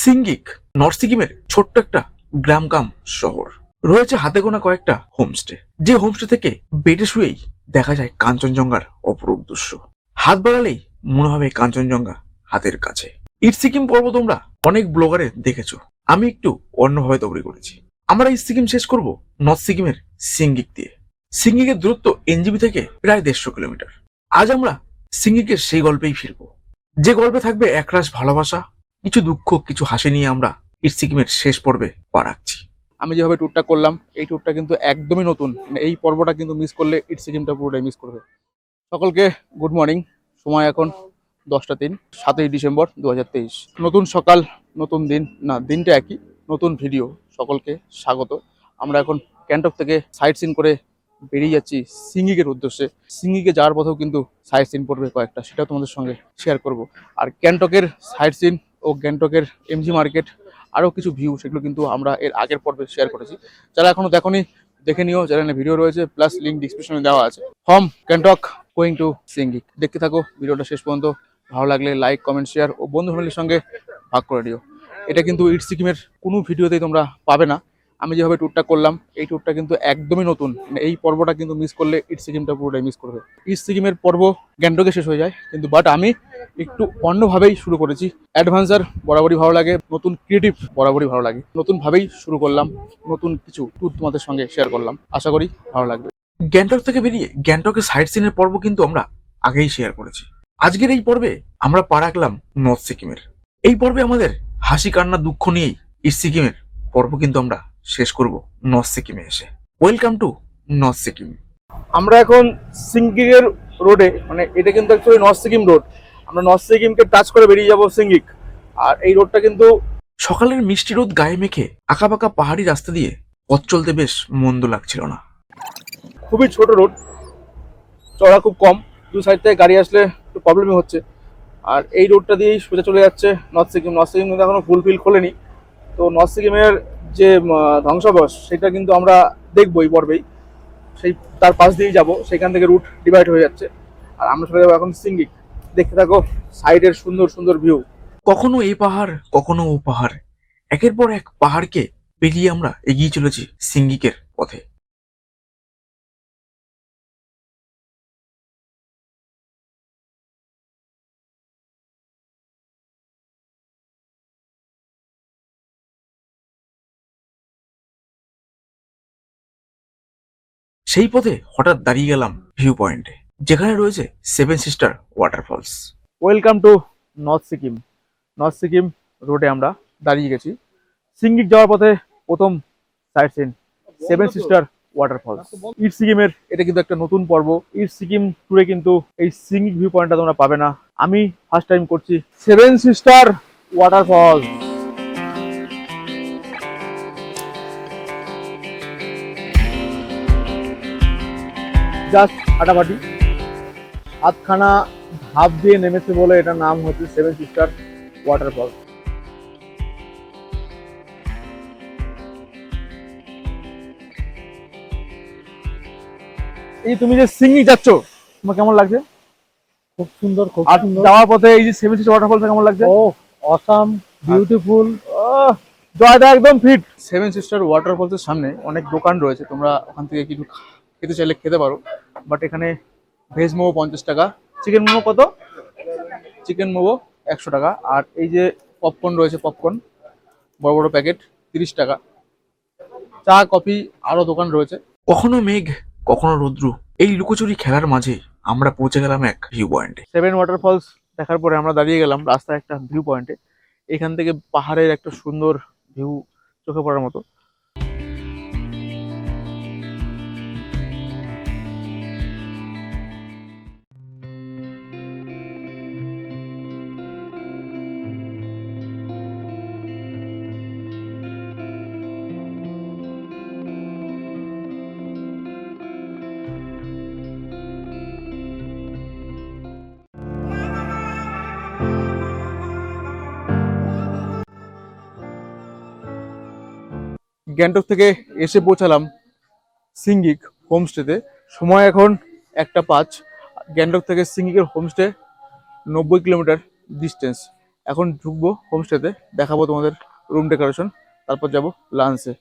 সিঙ্গিক north সিকিমের ছোট্ট একটা গ্রামকাম শহর। রয়েছে হাতে গোনা কয়েকটা হোমস্টে, যে হোমস্টে থেকে বেডে শুয়েই দেখা যায় কাঞ্চনজঙ্ঘার অপরূপ দৃশ্য। হাত বাড়ালেই মনে হবে কাঞ্চনজঙ্ঘা হাতের কাছে। ইট সিকিম পর্ব তোমরা অনেক ব্লগারে দেখেছো, আমি একটু অন্যভাবে তৈরি করেছি। আমরা এই সিকিম শেষ করব নর্থ সিকিমের সিঙ্গিক দিয়ে। সিঙ্গিকের দূরত্ব এনজিবি থেকে প্রায় 150 কিলোমিটার। আজ আমরা সিঙ্গিকের সেই গল্পেই ফিরবো, যে গল্পে থাকবে একরাশ ভালোবাসা, কিছু দুঃখ, কিছু হাসি নিয়ে আমরা ইট সিকিমের শেষ পর্বে পা রাখছি। আমি যেভাবে ট্যুরটা করলাম, এই ট্যুরটা কিন্তু একদমই নতুন। এই পর্বটা কিন্তু মিস করলে ইট সিকিমটা পুরোটাই মিস করবে। সকলকে গুড মর্নিং। সময় এখন 10টা 3, 7ই ডিসেম্বর 2023। নতুন সকাল, নতুন দিন, না দিনটা একই, নতুন ভিডিও। সকলকে স্বাগত। আমরা এখন গ্যাংটক থেকে সাইট সিন করে বেরিয়ে যাচ্ছি সিঙ্গিকের উদ্দেশ্যে। সিঙ্গিকে যাওয়ার পথেও কিন্তু সাইট সিন পড়বে কয়েকটা, সেটাও তোমাদের সঙ্গে শেয়ার করব। আর গ্যাংটকের সাইট সিন ও গ্যাংটকের এমজি মার্কেট আরও কিছু ভিউ, সেগুলো কিন্তু আমরা এর আগের পর্বে শেয়ার করেছি। যারা এখনো দেখোনি দেখে নিও, চ্যানেলে ভিডিও রয়েছে, প্লাস লিঙ্ক ডিসক্রিপশনে দেওয়া আছে। From Gangtok going to Singhik. দেখতে থাকো ভিডিওটা শেষ পর্যন্ত। ভালো লাগলে লাইক, কমেন্ট, শেয়ার ও বন্ধু ফ্যামিলির সঙ্গে ভাগ করে দিও। এটা কিন্তু ইট সিকিমের কোনো ভিডিওতেই তোমরা পাবে না। আমি যেভাবে ট্যুরটা করলাম, এই ট্যুরটা কিন্তু একদমই নতুন। এই পর্বটা কিন্তু মিস করলে ইট সিকিমটা পুরোটাই মিস করবে। ইট সিকিমের পর্ব গ্যাংটকে শেষ হয়ে যায়, কিন্তু বাট আমি একটু অন্যভাবেই শুরু করেছি। অ্যাডভেঞ্চার বরাবরই ভালো লাগে, নতুন ক্রিয়েটিভ বরাবরই ভালো লাগে। নতুনভাবেই শুরু করলাম, নতুন কিছু ট্যুর তোমাদের সঙ্গে শেয়ার করলাম। আশা করি ভালো লাগবে। গ্যাংটক থেকে বেরিয়ে গ্যাংটকের সাইট সিনের পর্ব কিন্তু আমরা আগেই শেয়ার করেছি। আজকের এই পর্বে আমরা পা রাখলাম নর্থ সিকিমের। এই পর্বে আমাদের হাসি, কান্না, দুঃখ নিয়েই ইট সিকিমের পর্ব কিন্তু আমরা শেষ করব নর্থ সিকিমে এসে। Welcome to north Sikkim. আমরা এখন সিঙ্গিকের রোডে, মানে এটা কিন্তু অ্যাকচুয়ালি নর্থ সিকিম রোড। আমরা নর্থ সিকিমকে টাচ করে বেরিয়ে যাব সিঙ্গিক। আর এই রোডটা কিন্তু সকালের মিষ্টি রোদ গায়ে মেখে আঁকাবাঁকা পাহাড়ি রাস্তা দিয়ে পথ চলতে বেশ মন্দ লাগছিল না। খুবই ছোট রোড, চড়া খুব কম, দু সাইড থেকে গাড়ি আসলে একটু প্রবলেমই হচ্ছে। আর এই রোডটা দিয়েই সোজা চলে যাচ্ছে নর্থ সিকিম। নর্থ সিকিম কিন্তু এখনো ফুলফিল খোলেনি। তো নর্থ সিকিমের যে ধ্বংসাবশ, সেটা কিন্তু আমরা দেখবো এই পর্বেই। সেই তার পাশ দিয়েই যাব, সেখান থেকে রুট ডিভাইড হয়ে যাচ্ছে। আর আমরা চলে যাবো এখন সিঙ্গিক। দেখতে থাকো সাইডের সুন্দর সুন্দর ভিউ। কখনো এই পাহাড়, কখনো ও পাহাড়, একের পর এক পাহাড়কে পেরিয়ে আমরা এগিয়ে চলেছি সিঙ্গিকের পথে। সেই পথে হঠাৎ দাঁড়িয়ে গেলাম ভিউ পয়েন্টে, যেখানে রয়েছে 7 sister waterfalls. Welcome to north Sikkim. North Sikkim রোডে আমরা দাঁড়িয়ে গেছি। সিঙ্গিক যাওয়ার পথে প্রথম সাইট সিন 7 সিস্টার ওয়াটারফলস। ইট সিকিমের এটা কিন্তু একটা নতুন পর্ব। ইট সিকিম ট্যুরে কিন্তু এই সিঙ্গিক ভিউ পয়েন্টটা তোমরা পাবে না। আমি ফার্স্ট টাইম করছি 7 সিস্টার ওয়াটারফলস। জাস্ট ফাটাফাটি, হাতখানা ধাপ দিয়ে নেমেছে বলে এটার নাম হচ্ছে 7 সিস্টার ওয়াটারফল। এই তুমি যে সিঙ্গিক যাচ্ছ, তোমার কেমন লাগছে? খুব সুন্দর, খুব আর সুন্দর। যাওয়ার পথে এই যে 7 সিস্টার ওয়াটারফল কেমন লাগছে? ও অসাম, বিউটিফুল। জয়টা একদম ফিট। 7 সিস্টার ওয়াটারফলসের সামনে অনেক দোকান রয়েছে, তোমরা ওখান থেকে কিছু খেতে চাইলে খেতে পারো। বাট এখানে ভেজ মোমো 50 টাকা, চিকেন মোমো কত? চিকেন মোমো 100 টাকা। আর এই যে পপকর্ন রয়েছে, পপকর্ন বড় বড় প্যাকেট 30 টাকা। চা, কফি আরো দোকান রয়েছে। কখনো মেঘ, কখনো রৌদ্র, এই লুকোচুরি খেলার মাঝে আমরা পৌঁছে গেলাম এক ভিউ পয়েন্টে। 7 ওয়াটারফলস দেখার পরে আমরা দাঁড়িয়ে গেলাম রাস্তায় একটা ভিউ পয়েন্টে। এখান থেকে পাহাড়ের একটা সুন্দর ভিউ চোখে পড়ার মতো। গ্যাংটক থেকে এসে পৌঁছালাম সিঙ্গিক হোমস্টেতে। সময় এখন 1টা 5। গ্যাংটক থেকে সিঙ্গিকের হোমস্টে 90 কিলোমিটার ডিস্টেন্স। এখন ঢুকবো হোমস্টেতে, দেখাবো তোমাদের রুম ডেকোরেশন, তারপর যাব লাঞ্চে।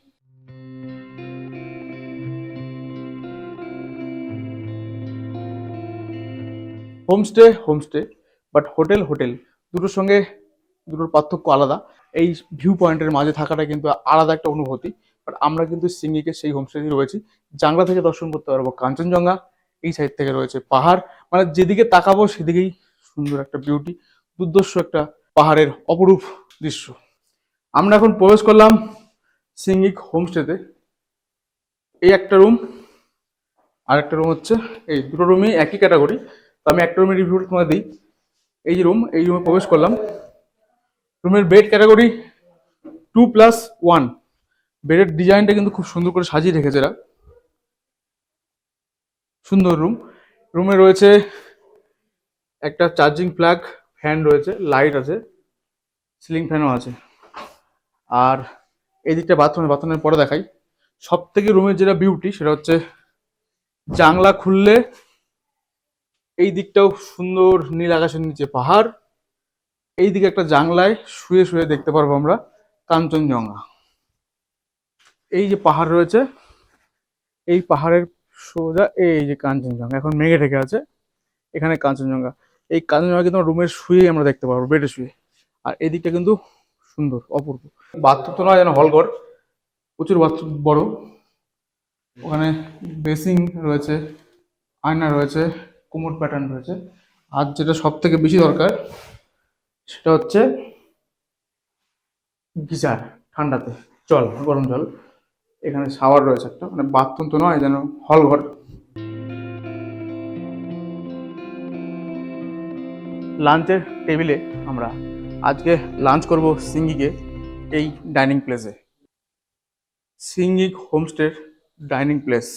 Homestay homestay, but hotel hotel, দুটোর সঙ্গে দুটোর পার্থক্য আলাদা। এই ভিউ পয়েন্টের মাঝে থাকাটা কিন্তু আলাদা একটা অনুভূতি। বাট আমরা কিন্তু সিঙ্গিকে সেই হোমস্টেতেই রয়েছি। জানলা থেকে দর্শন করতে পারবো কাঞ্চনজঙ্ঘা, এই সাইড থেকে রয়েছে পাহাড়, মানে যেদিকে তাকাবো সেদিকেই সুন্দর একটা বিউটি, দুর্ধর্ষ একটা পাহাড়ের অপরূপ দৃশ্য। আমরা এখন প্রবেশ করলাম সিঙ্গিক হোমস্টেতে। এই একটা রুম, আর একটা রুম হচ্ছে, এই দুটো রুমই একই ক্যাটাগরি। তো আমি একটা রুমের রিভিউ তোমাদের দিই। এই যে রুম, এই রুমে প্রবেশ করলাম। রুমের বেড ক্যাটাগরি 2+1। বেডের ডিজাইনটা কিন্তু খুব সুন্দর করে সাজিয়ে রেখেছে এরা, সুন্দর রুম। রুমে রয়েছে একটা চার্জিং প্লাগ, ফ্যান রয়েছে, লাইট আছে, সিলিং ফ্যানও আছে। আর এই দিকটা বাথরুমের পরে দেখাই। সব থেকে রুমের যেটা বিউটি সেটা হচ্ছে জানলা খুললে এই দিকটাও সুন্দর, নীল আকাশের নিচে পাহাড়, এই দিকে একটা জানলায় শুয়ে শুয়ে দেখতে পারবো আমরা কাঞ্চনজঙ্ঘা। এই যে পাহাড় রয়েছে, এই পাহাড়ের সোজা এই যে কাঞ্চনজঙ্ঘা, এখন মেঘে ঢেকে আছে, এখানে কাঞ্চনজঙ্ঘা। এই কাঞ্চনজঙ্ঘা কিন্তু রুমের শুয়েই আমরা দেখতে পারবো, বেডে শুয়ে। আর এই দিকটা কিন্তু সুন্দর, অপূর্ব। বাথরুম তো নয় যেন হলঘর, প্রচুর বাথরুম বড়। ওখানে বেসিং রয়েছে, আয়না রয়েছে, কোমোড প্যাটার্ন রয়েছে। আর যেটা সব থেকে বেশি দরকার সেটা হচ্ছে গিজার, ঠান্ডাতে জল, গরম জল। এখানে শাওয়ার রয়েছে একটা, মানে বাথরুম তো নয় যেন হল ঘর। লাঞ্চের টেবিলে আমরা আজকে লাঞ্চ করব সিঙ্গিকে, এই ডাইনিং প্লেসে, সিঙ্গিক হোমস্টের ডাইনিং প্লেস।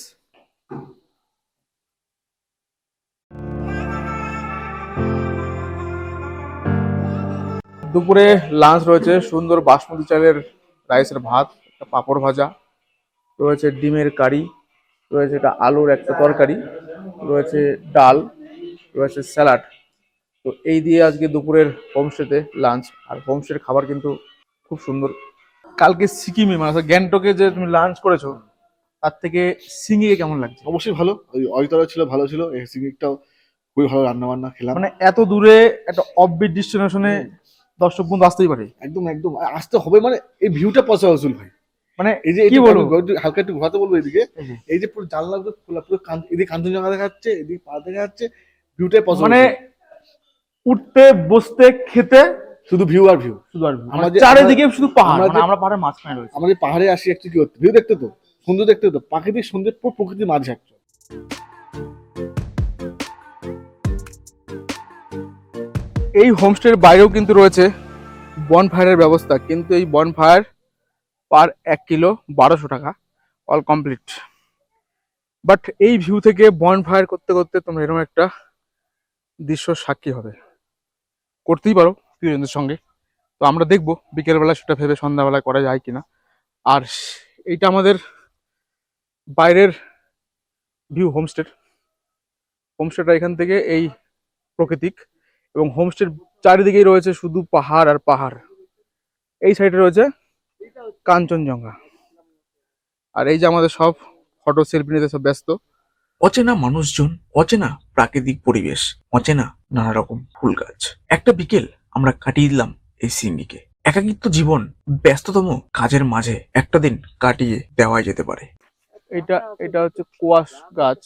দুপুরে লাঞ্চ রয়েছে সুন্দর বাসমতি চালের রাইসের ভাত, একটা পাঁপড় ভাজা রয়েছে, ডিমের কারি রয়েছে, একটা আলুর একটা তরকারি রয়েছে, ডাল রয়েছে, স্যালাড। তো এই দিয়ে আজকে দুপুরের হোমস্টেতে লাঞ্চ। আর হোমস্টের খাবার কিন্তু খুব সুন্দর। কালকে সিকিমে মানে গ্যাংটকে যে তুমি লাঞ্চ করেছো, তার থেকে সিঙ্গিকে কেমন লাগছে? অবশ্যই ভালো, ওই অয়তরা ছিল, ভালো ছিল। এই সিঙ্গিকটাও খুবই ভালো রান্না বান্না খেলাম। মানে এত দূরে একটা অফবিট ডেস্টিনেশনে দর্শক বন্ধু আসতেই পারে। একদম একদম আসতে হবে, মানে এই ভিউটা পসিবল ভাই। মানে এই যে কি বলবো, হালকা একটু ঘোরাতে বলবো এদিকে, এই যে। এই যে পুরো জানলাগুলো খোলা, পুরো এদিকে কাঞ্চনজঙ্ঘা দেখা যাচ্ছে, এদিকে পাহাড় দেখা যাচ্ছে, ভিউটাই পসিবল। মানে উঠতে বসতে খেতে শুধু ভিউ আর ভিউ, শুধু আর view। মানে আমাদের চারিদিকে শুধু পাহাড়, আমরা মানে যে- আমরা পাহাড়ের মাঝখানে রয়েছি। আমাদের পাহাড়ে আসি একটু কি করতে, ভিউ দেখতে তো, সুন্দর দেখতে তো, প্রাকৃতিক সৌন্দর্য, পুরো প্রকৃতির মাঝে একটা। এই হোমস্টের বাইরেও কিন্তু রয়েছে বনফায়ারের ব্যবস্থা, কিন্তু এই বনফায়ার পার 1 কিলো 1200 টাকা, অল কমপ্লিট। বাট এই ভিউ থেকে বনফায়ার করতে করতে তোমরা এরকম একটা দৃশ্য সাক্ষী হবে, করতেই পারো প্রিয়জনদের সঙ্গে। তো আমরা দেখবো বিকেলবেলা সেটা ভেবে সন্ধ্যাবেলা করা যায় কিনা। আর এইটা আমাদের বাইরের ভিউ হোমস্টেটা এখান থেকে এই প্রাকৃতিক, এবং হোমস্টের চারিদিকেই রয়েছে শুধু পাহাড় আর পাহাড়। এই সাইডে রয়েছে কাঞ্চনজঙ্ঘা। আর এই যে আমাদের সব ফটো সেলফি নিতে সব ব্যস্ত। অচেনা মানুষজন, অচেনা প্রাকৃতিক পরিবেশ, অচেনা নানা রকম ফুল গাছ। একটা বিকেল আমরা কাটিয়ে দিলাম এই সিঙ্গিকে। একাকিত্ব জীবন, ব্যস্ততম কাজের মাঝে একটা দিন কাটিয়ে দেওয়াই যেতে পারে। এটা এটা হচ্ছে কোয়াশ গাছ।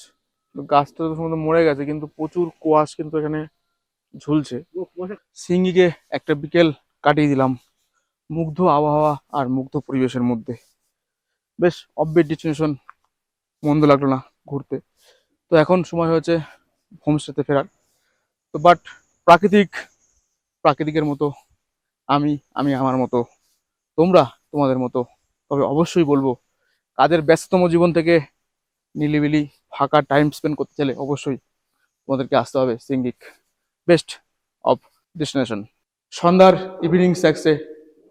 গাছটা তো সম্ভবত মরে গেছে, কিন্তু প্রচুর কোয়াশ কিন্তু এখানে ঝুলছে। সিঙ্গিকে একটা বিকেল কাটিয়ে দিলাম মুগ্ধ আবহাওয়া আর মুগ্ধ পরিবেশের মধ্যে। বেশ অফবিট ডেস্টিনেশন, মন্দ লাগলো না ঘুরতে। তো এখন সময় হয়েছে হোমস্টেতে ফেরার। তো বাট প্রাকৃতিকের মতো আমি আমি আমার মতো, তোমরা তোমাদের মতো। তবে অবশ্যই বলবো, কাজের ব্যস্ততম জীবন থেকে নিলিবিলি ফাঁকা টাইম স্পেন্ড করতে চাইলে অবশ্যই তোমাদেরকে আসতে হবে সিঙ্গিক, বেস্ট অফ ডেস্টিনেশন। সন্ধ্যার ইভিনিং স্ন্যাক্সে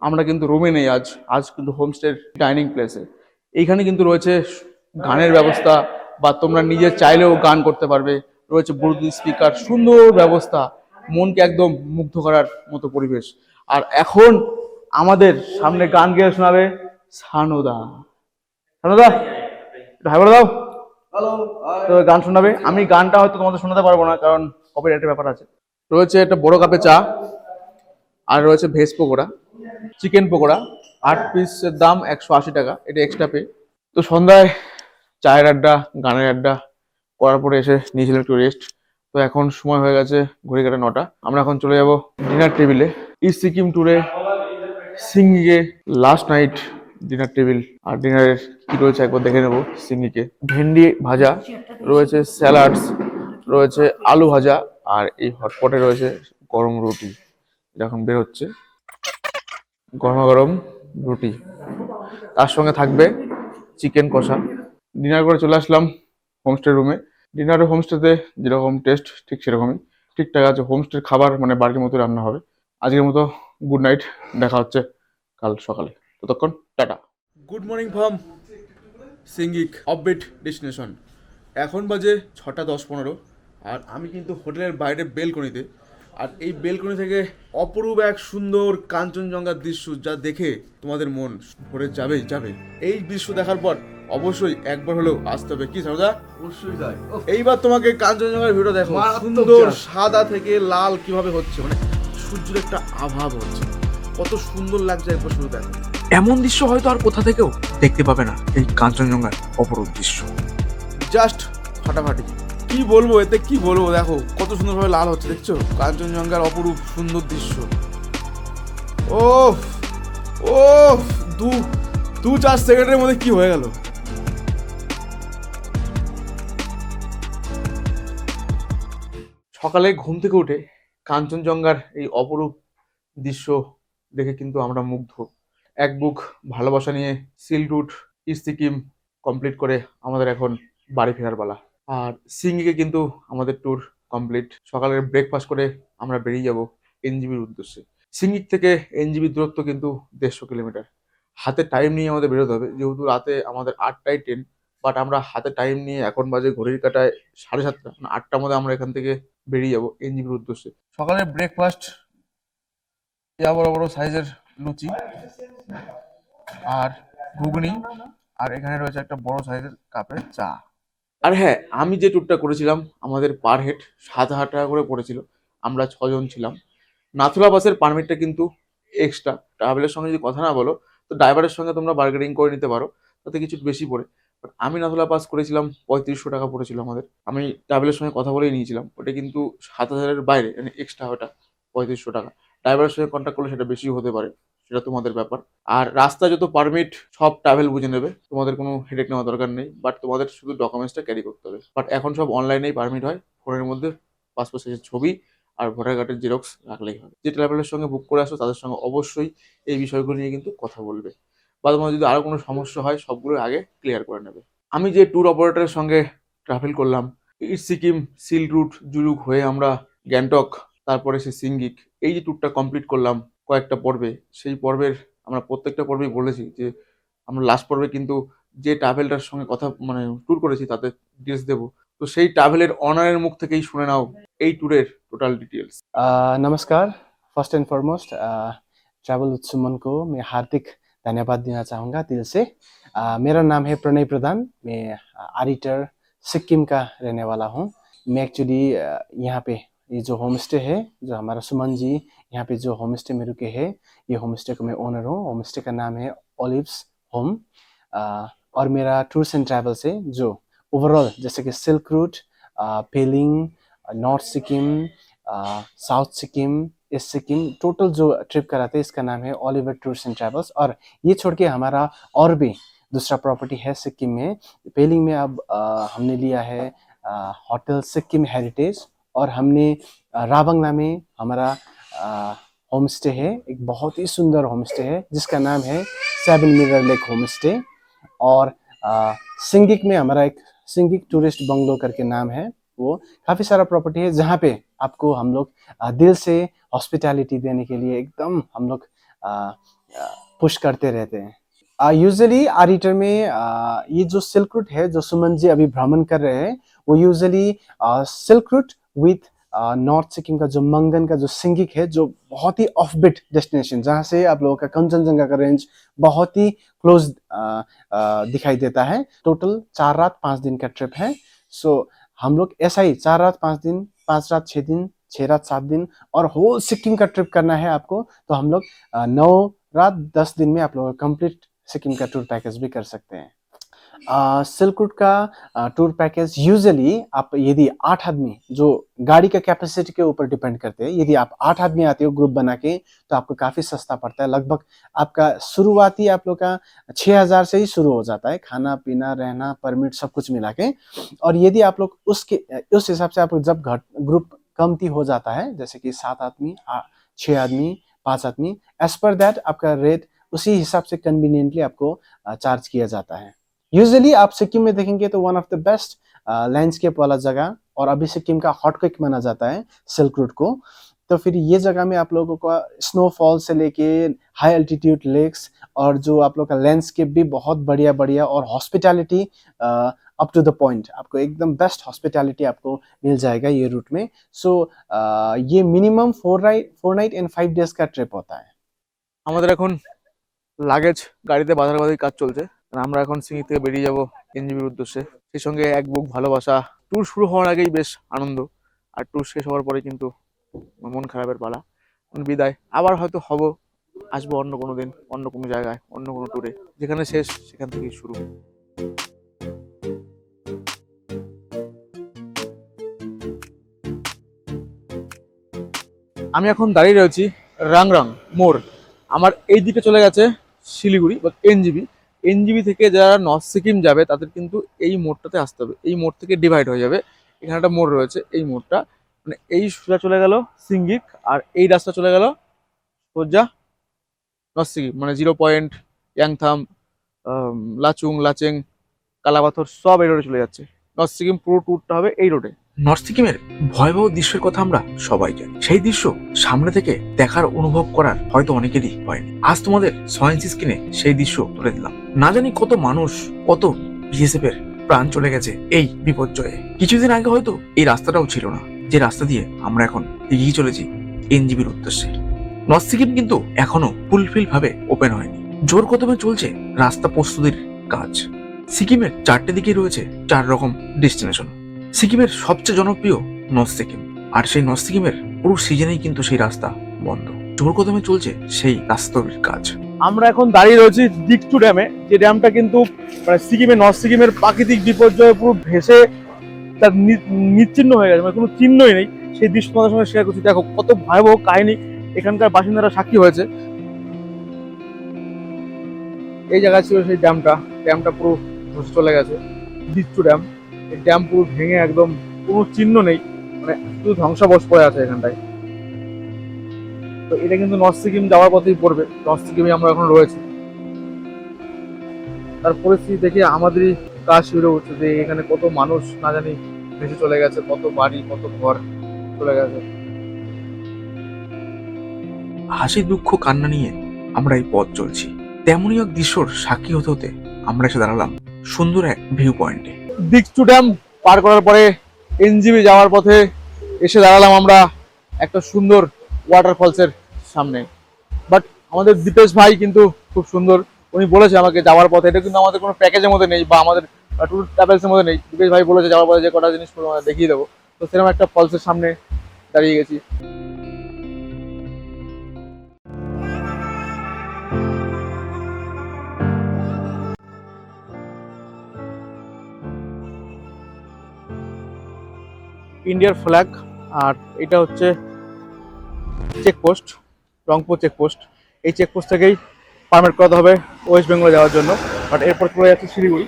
আমরা কিন্তু রুমে নেই, আজ কিন্তু হোমস্টের ডাইনিং প্লেসে। এইখানে কিন্তু রয়েছে গানের ব্যবস্থা, বা তোমরা নিজে চাইলেও গান করতে পারবে। রয়েছে ব্লুটুথ স্পিকার, সুন্দর ব্যবস্থা, মনকে একদম মুগ্ধ করার মতো পরিবেশ। আর এখন আমাদের সামনে গান গেয়ে শোনাবে সানুদা। সানুদা একটু হাই বলে দাও। তো গান শোনাবে। আমি গানটা হয়তো তোমাদের শোনাতে পারবো না, কারণ কপিরাইটের ব্যাপার আছে। রয়েছে একটা বড় কাপে চা, আর রয়েছে ভেজ পকোড়া, চিকেন পকোড়া, 8 পিসের দাম 180 টাকা, এটা এক্সট্রা পে। তো সন্ধ্যায় চায়ের আড্ডা, গানের আড্ডা করার পরে এসে নিয়েছিলাম একটু রেস্ট। তো এখন সময় হয়ে গেছে ঘড়ি কাটা 9টা। আমরা এখন চলে যাব ডিনার টেবিলে। ইস্ট সিকিম ট্যুরে সিঙ্গিকে লাস্ট নাইট ডিনার টেবিল। আর ডিনারের কি রয়েছে একবার দেখে নেবো। সিঙ্গিকে ভেন্ডি ভাজা রয়েছে, স্যালাডস রয়েছে, আলু ভাজা, আর এই হটপটে রয়েছে গরম রুটি। যখন বের হচ্ছে গরমা গরম রুটি, তার সঙ্গে থাকবে চিকেন কষা। ডিনার করে চলে আসলাম হোমস্টে রুমে। ডিনারে হোমস্টেতে যেরকম টেস্ট ঠিক সেরকমই ঠিকঠাক আছে। হোমস্টের খাবার মানে বাড়ির মতো রান্না হবে। আজকের মতো গুড নাইট, দেখা হচ্ছে কাল সকালে। ততক্ষণ টাটা। Good morning from Singhik offbeat destination. এখন বাজে 6:10-15, আর আমি কিন্তু হোটেলের বাইরে বেলকনিতে। আর এই বেলকনি থেকে অপরূপ এক সুন্দর কাঞ্চনজঙ্ঘার দৃশ্য, যা দেখে তোমাদের মন ভরে যাবেই যাবে। এই দৃশ্য দেখার পর অবশ্যই একবার হলেও আসতে হবে। কি সারদা? অবশ্যই তাই। এইবার তোমাকে কাঞ্চনজঙ্ঘার ভিডিও দেখো, মারাত্মক সুন্দর যা। সাদা থেকে লাল কিভাবে হচ্ছে, মানে সূর্যের একটা আভাব হচ্ছে, কত সুন্দর লাগছে একবার শুধু দেখো। এমন দৃশ্য হয়তো আর কোথা থেকেও দেখতে পাবে না, এই কাঞ্চনজঙ্ঘার অপরূপ দৃশ্য। জাস্ট ফাটাফাটি। কি বলবো, এতে কি বলবো, দেখো কত সুন্দরভাবে লাল হচ্ছে, দেখছো কাঞ্চনজঙ্ঘার অপরূপ সুন্দর দৃশ্য। ও ও 2-4 সেকেন্ডের মধ্যে কি হয়ে গেল। সকালে ঘুম থেকে উঠে কাঞ্চনজঙ্ঘার এই অপরূপ দৃশ্য দেখে কিন্তু আমরা মুগ্ধ। এক বুক ভালোবাসা নিয়ে silk route east Sikkim complete করে আমাদের এখন বাড়ি ফেরার পালা। আর সিঙ্গিকে কিন্তু আমাদের ট্যুর কমপ্লিট। সকালের ব্রেকফাস্ট করে আমরা বেরিয়ে যাব এনজিবির উদ্দেশ্যে। সিঙ্গিক থেকে এনজিবির দূরত্ব কিন্তু 150 কিলোমিটার। হাতে টাইম নিয়ে আমাদের বেরোতে হবে, যেহেতু রাতে আমাদের 8টায় ট্রেন। বাট আমরা হাতে টাইম নিয়ে, এখন বাজে ঘড়ির কাটায় 7:30, মানে 8টার মধ্যে আমরা এখান থেকে বেরিয়ে যাবো এনজিবির উদ্দেশ্যে। সকালের ব্রেকফাস্ট বড় বড় সাইজের লুচি আর ঘুগনি, আর এখানে রয়েছে একটা বড় সাইজের কাপের চা। আর হ্যাঁ, আমি যে ট্যুরটা করেছিলাম আমাদের পার হেড 7,000 টাকা করে পড়েছিল। আমরা 6 জন ছিলাম। নাথুলা বাসের পারমিটটা কিন্তু এক্সট্রা। ট্রাভেলের সঙ্গে যদি কথা না বলো, তো ড্রাইভারের সঙ্গে তোমরা বার্গেনিং করে নিতে পারো, তাতে কিছু বেশি পড়ে। বাট আমি নাথুলা পাস করেছিলাম, 3500 টাকা পড়েছিল আমাদের। আমি ট্রাভেলের সঙ্গে কথা বলেই নিয়েছিলাম। ওটা কিন্তু 7,000-এর বাইরে, মানে এক্সট্রা, ওটা 3500 টাকা। ড্রাইভারের সঙ্গে কন্ট্যাক্ট করলে সেটা বেশিও হতে পারে, সেটা তোমাদের ব্যাপার। আর রাস্তা যত পারমিট সব ট্রাভেল বুঝে নেবে, তোমাদের কোনো হেডেক নেওয়ার দরকার নেই। বাট তোমাদের শুধু ডকুমেন্টসটা ক্যারি করতে হবে। বাট এখন সব অনলাইনেই পারমিট হয়, ফোনের মধ্যে পাসপোর্ট সাইজের ছবি আর ভোটার কার্ডের জেরক্স রাখলেই হবে। যে ট্রাভেলের সঙ্গে বুক করে আসো তাদের সঙ্গে অবশ্যই এই বিষয়গুলো নিয়ে কিন্তু কথা বলবে, বা তোমার যদি আরও কোনো সমস্যা হয় সবগুলো আগে ক্লিয়ার করে নেবে। আমি যে ট্যুর অপারেটরের সঙ্গে ট্রাভেল করলাম, east Sikkim, silk route, Zuluk হয়ে আমরা গ্যাংটক, তারপরে সে সিঙ্গিক, এই যে ট্যুরটা কমপ্লিট করলাম কয়েকটা পর্বে, সেই পর্বের আমরা প্রত্যেকটা পর্বেই বলেছি যে আমরা লাস্ট পর্বে কিন্তু যে ট্রাভেলটার সঙ্গে কথা, মানে ট্যুর করেছি, তাতে ডিটেলস দেবো। তো সেই ট্রাভেলের অনারের মুখ থেকেই শুনে নাও এই ট্যুরের টোটাল ডিটেলস। नमस्कार। First and foremost travel with Suman को मैं हार्दिक धन्यवाद देना चाहूँगा दिल से। मेरा नाम है प्रणय प्रधान। मैं आडिटर सिक्किम का रहने वाला हूँ। मैं एक्चुअली यहाँ पे ये जो होम स्टे है, जो हमारा सुमन जी यहाँ पे जो होम स्टे में रुके हैं, ये होम स्टे का मैं ओनर हूँ। होम स्टे का नाम है ओलिव्स होम। और मेरा टूर्स एंड ट्रैवल्स है जो ओवरऑल, जैसे कि silk route, Pelling, north Sikkim, south Sikkim, east Sikkim, total जो ट्रिप कराते हैं इसका नाम है ओलिवर टूर्स एंड ट्रैवल्स। और ये छोड़ के हमारा और भी दूसरा प्रॉपर्टी है सिक्किम में। पेलिंग में अब हमने लिया है होटल सिक्किम हेरिटेज, और हमने राबंगला में हमारा होम स्टे है, एक बहुत ही सुंदर होम स्टे है जिसका नाम है 7 मिरर लेक होम स्टे। और सिंगिक में हमारा एक सिंगिक टूरिस्ट बंगलो करके नाम है। वो काफ़ी सारा प्रॉपर्टी है जहाँ पे आपको हम लोग दिल से हॉस्पिटैलिटी देने के लिए एकदम हम लोग पुश करते रहते हैं। यूजुअली आडिटर में ये जो सिल्क रूट है जो सुमन जी अभी भ्रमण कर रहे हैं, वो usually silk route with north Sikkim का जो मंगन का जो सिंगिक है, जो बहुत ही ऑफबिट डेस्टिनेशन, जहाँ से आप लोगों का कंचनजंगा का रेंज बहुत ही क्लोज दिखाई देता है। टोटल 4 रात 5 दिन का ट्रिप है। सो हम लोग ऐसा ही 4 रात 5 दिन, 5 रात 6 दिन, 6 रात 7 दिन और होल सिक्किम का ट्रिप करना है आपको, तो हम लोग 9 रात 10 दिन में आप लोग कंप्लीट सिक्किम का टूर पैकेज भी कर सकते हैं। सिल्क रूट का टूर पैकेज यूजुअली आप यदि 8 आदमी, जो गाड़ी का कैपेसिटी के ऊपर डिपेंड करते हैं, यदि आप 8 आदमी आते हो ग्रुप बना के तो आपको काफ़ी सस्ता पड़ता है। लगभग आपका शुरुआती आप लोग का 6,000 से ही शुरू हो जाता है, खाना पीना रहना परमिट सब कुछ मिला के। और यदि आप लोग उस हिसाब से आप लोग जब ग्रुप कमती हो जाता है, जैसे कि 7 आदमी, 6 आदमी, 5 आदमी, एज पर दैट आपका रेट उसी हिसाब से कन्वीनियंटली आपको चार्ज किया जाता है। यूजुअली आप सिक्किम में देखेंगे तो one of the best landscape वाला जगह, और अभी सिक्किम का हॉट क्विक माना जाता है सिल्क रूट को। तो फिर ये जगह में आप लोगों को स्नोफॉल से लेके हाई एल्टीट्यूड लेक्स, और जो आप लोग का लैंडस्केप भी बहुत बढ़िया बढ़िया, और hospitality up to the point, आपको एकदम बेस्ट हॉस्पिटैलिटी आपको मिल जाएगा ये रूट में। सो ये मिनिमम 4 नाइट एंड 5 डेज का ट्रिप होता है। আমাদের এখন লাগেজ গাড়িতে বাঁধার বাঁধার কাজ চলছে। আর আমরা এখন সিঙ্গি থেকে বেরিয়ে যাব এনজিবির উদ্দেশ্যে। সেই সঙ্গে এক বুক ভালোবাসা। ট্যুর শুরু হওয়ার আগেই বেশ আনন্দ, আর ট্যুর শেষ হওয়ার পরে কিন্তু মন খারাপের পালা। বিদায়, আবার হয়তো আসবো অন্য কোনো দিন, অন্য কোনো জায়গায়, অন্য কোনো ট্যুরে। যেখানে শেষ সেখান থেকেই শুরু। আমি এখন দাঁড়িয়ে রয়েছি রাংরাং মোড়। আমার এই দিকে চলে গেছে শিলিগুড়ি বা এনজিবি থেকে যারা নর্থ সিকিম যাবে তাদের কিন্তু এই মোড়টাতে আসতে হবে। এই মোড় থেকে ডিভাইড হয়ে যাবে, এখানে একটা মোড় রয়েছে, এই মোড়টা মানে এই সোজা চলে গেল সিঙ্গিক, আর এই রাস্তা চলে গেল সোজা নর্থ সিকিম, মানে 0 পয়েন্ট, ইয়াংথাম, লাচুং, লাচেং, কালাপাথর সব এই রোডে চলে যাচ্ছে। নর্থ সিকিম পুরো ট্যুরটা হবে এই রোডে। নর্থ সিকিমের ভয়াবহ দৃশ্যের কথা আমরা সবাই জানি। সেই দৃশ্য সামনে থেকে দেখার অনুভব করার হয়তো অনেকেরই হয়নি। আজ তোমাদের সয়েন্স স্ক্রিনে সেই দৃশ্য তুলে দিলাম। না জানি কত মানুষ, কত বিএসএফ এর প্রাণ চলে গেছে এই বিপর্যয়ে। কিছুদিন আগে হয়তো এই রাস্তাটাও ছিল না, যে রাস্তা দিয়ে আমরা এখন এগিয়ে চলেছি এনজিবির উদ্দেশ্যে। নর্থ সিকিম কিন্তু এখনো ফুলফিল ভাবে ওপেন হয়নি। জোর কদমে চলছে রাস্তা প্রস্তুতির কাজ। সিকিমের 4টে দিকে রয়েছে 4 রকম ডেস্টিনেশন। সিকিমের সবচেয়ে জনপ্রিয় নর্থ সিকিম, আর সেই নর্থ সিকিমের পুরো সিজনেই কিন্তু সেই রাস্তা বন্ধ। জোর কদমে চলছে সেই রাস্তা তৈরির কাজ। আমরা এখন দাঁড়িয়ে রয়েছি দিকচু ড্যামে, যে ড্যামটা কিন্তু মানে সিকিমের নর্থ সিকিমের প্রাকৃতিক বিপর্যয়ে পুরো ভেসে তার নিশ্চিহ্ন হয়ে গেছে, মানে কোনো চিহ্নই নেই। সেই দৃশ্য তোমাদের সঙ্গে শেয়ার করছি। দেখো কত ভয়াবহ কাহিনী এখানকার বাসিন্দারা সাক্ষী হয়েছে। এই জায়গায় ছিল সেই ড্যামটা পুরো ধসে চলে গেছে। দিকচু ড্যাম, এই ড্যাম পুরো ভেঙে একদম কোনো চিহ্ন নেই, মানে শুধু ধ্বংসাবশ পড়ে আছে এখানটায়। তো এটা কিন্তু নর্থ সিকিম যাওয়ার পথেই পড়বে। নর্থ সিকিমে আমরা এখন রয়েছি। তার পরিস্থিতি দেখে আমাদেরই গা শিউরে উঠছে যে এখানে কত মানুষ না জানি ভেসে চলে গেছে, কত বাড়ি, কত ঘর চলে গেছে। হাসি, দুঃখ, কান্না নিয়ে আমরা এই পথ চলছি। তেমনই এক দৃশ্যর সাক্ষী হতে হতে আমরা এসে দাঁড়ালাম সুন্দর এক ভিউ পয়েন্টে। দিকচু ড্যাম পার করার পরে এনজিবি যাওয়ার পথে এসে দাঁড়ালাম আমরা একটা সুন্দর ওয়াটারফলসের সামনে। বাট আমাদের দীপেশ ভাই কিন্তু খুব সুন্দর, উনি বলেছে আমাকে যাওয়ার পথে, এটা কিন্তু আমাদের কোনো প্যাকেজের মধ্যে নেই বা আমাদের ট্যুর ট্রাভেলসের মধ্যে নেই। দীপেশ ভাই বলেছে যাওয়ার পথে যে কটা জিনিস দেখিয়ে দেবো। তো সেরকম একটা ফলসের সামনে দাঁড়িয়ে গেছি। ইন্ডিয়ার ফ্ল্যাগ, আর এটা হচ্ছে চেকপোস্ট, রংপুর চেকপোস্ট। এই চেকপোস্ট থেকেই পারমিট করাতে হবে ওয়েস্ট বেঙ্গলে যাওয়ার জন্য। বাট এরপর চলে যাচ্ছে শিলিগুড়ি,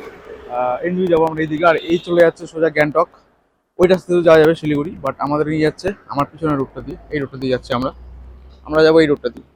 এনজিবি যাবো আমরা এইদিকে, আর এই চলে যাচ্ছে সোজা গ্যাংটক। ওই রাস্তা দিয়ে যাওয়া যাবে শিলিগুড়ি, বাট আমাদের নিয়ে যাচ্ছে আমার পিছনের রুটটা দিয়ে, এই রুটটা দিয়ে যাচ্ছে আমরা যাবো এই রুটটা দিয়ে।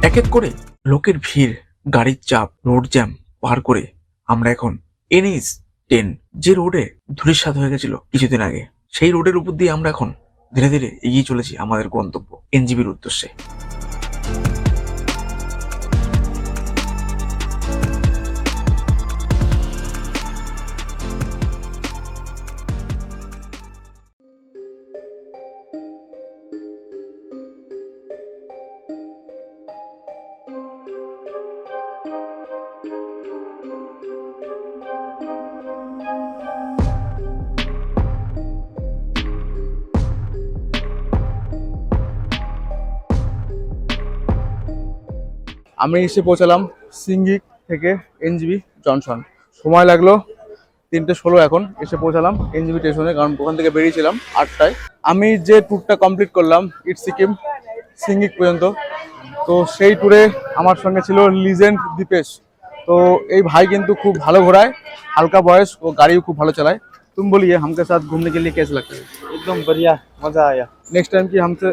এক এক করে লোকের ভিড়, গাড়ির চাপ, রোড জ্যাম পার করে আমরা এখন NH10, যে রোডে ধূলিসাৎ হয়ে গেছিল কিছুদিন আগে, সেই রোডের উপর দিয়ে আমরা এখন ধীরে ধীরে এগিয়ে চলেছি আমাদের গন্তব্য এনজিবির উদ্দেশ্যে। আমি এসে পৌঁছালাম সিঙ্গিক থেকে এনজিবি জনসন। সময় লাগলো 3:16 এখন এসে পৌঁছালাম এনজিবি স্টেশনে, কারণ ওখান থেকে বেরিয়েছিলাম 8টায়। আমি যে ট্যুরটা কমপ্লিট করলাম ইট সিকিম সিঙ্গিক পর্যন্ত, তো সেই ট্যুরে আমার সঙ্গে ছিল লিজেন্ড দীপেশ। তো এই ভাই কিন্তু খুব ভালো ঘোরায়, হালকা বয়স, ও গাড়িও খুব ভালো চালায়। तुम बोलिए हमके साथ घूमने के लिए कैसे लगता है? एकदम बढ़िया, मजा आया। नेक्स्ट टाइम की हमसे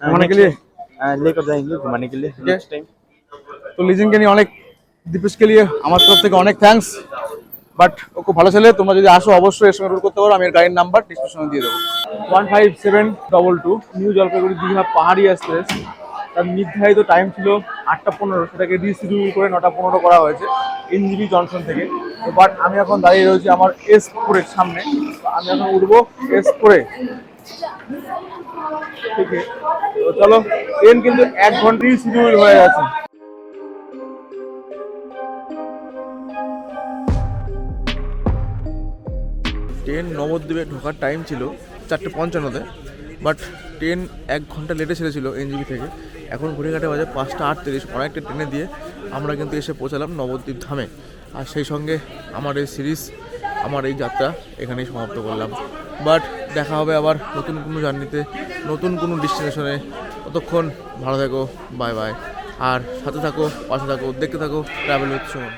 घुमाने के लिए लेकर जाएंगे घुमाने के लिए नेक्स्ट टाइम। তো লিজেন্ডকে নিয়ে অনেক, দীপেশকে নিয়ে আমার তরফ থেকে অনেক থ্যাঙ্কস। বাট ও খুব ভালো ছেলে, তোমরা যদি আসো অবশ্যই এর সঙ্গে ট্যুর করতে পারো। আমি এর গাড়ির নাম্বার ডিসক্রিপশনে দিয়ে দেবো। 15722 নিউ জলপাইগুড়ি দীঘা পাহাড়ি এক্সপ্রেস। তার নির্ধারিত টাইম ছিল 8:15, সেটাকে রিশিডিউল করে 9:15 করা হয়েছে এনজিবি জনসন থেকে। বাট আমি এখন দাঁড়িয়ে রয়েছি আমার S4-এর সামনে। তো আমি এখন উঠবো S4-এ। ঠিক আছে, তো চলো, ট্রেন কিন্তু 1 ঘন্টাই শিডিউল হয়ে গেছে। ট্রেন নবদ্বীপে ঢোকার টাইম ছিল 4:55-তে, বাট ট্রেন 1 ঘন্টা লেটে ছেড়েছিল এনজিবি থেকে। এখন ঘড়িকাটে বাজে 5:38। অনেকটা ট্রেনে দিয়ে আমরা কিন্তু এসে পৌঁছালাম নবদ্বীপ ধামে। আর সেই সঙ্গে আমার এই সিরিজ, আমার এই যাত্রা এখানেই সমাপ্ত করলাম। বাট দেখা হবে আবার নতুন কোনো জার্নিতে, নতুন কোনো ডেস্টিনেশনে। ততক্ষণ ভালো থাকো, বাই বাই। আর সাথে থাকো, পাশে থাকো, দেখতে থাকো ট্রাভেল উইথ সুমন।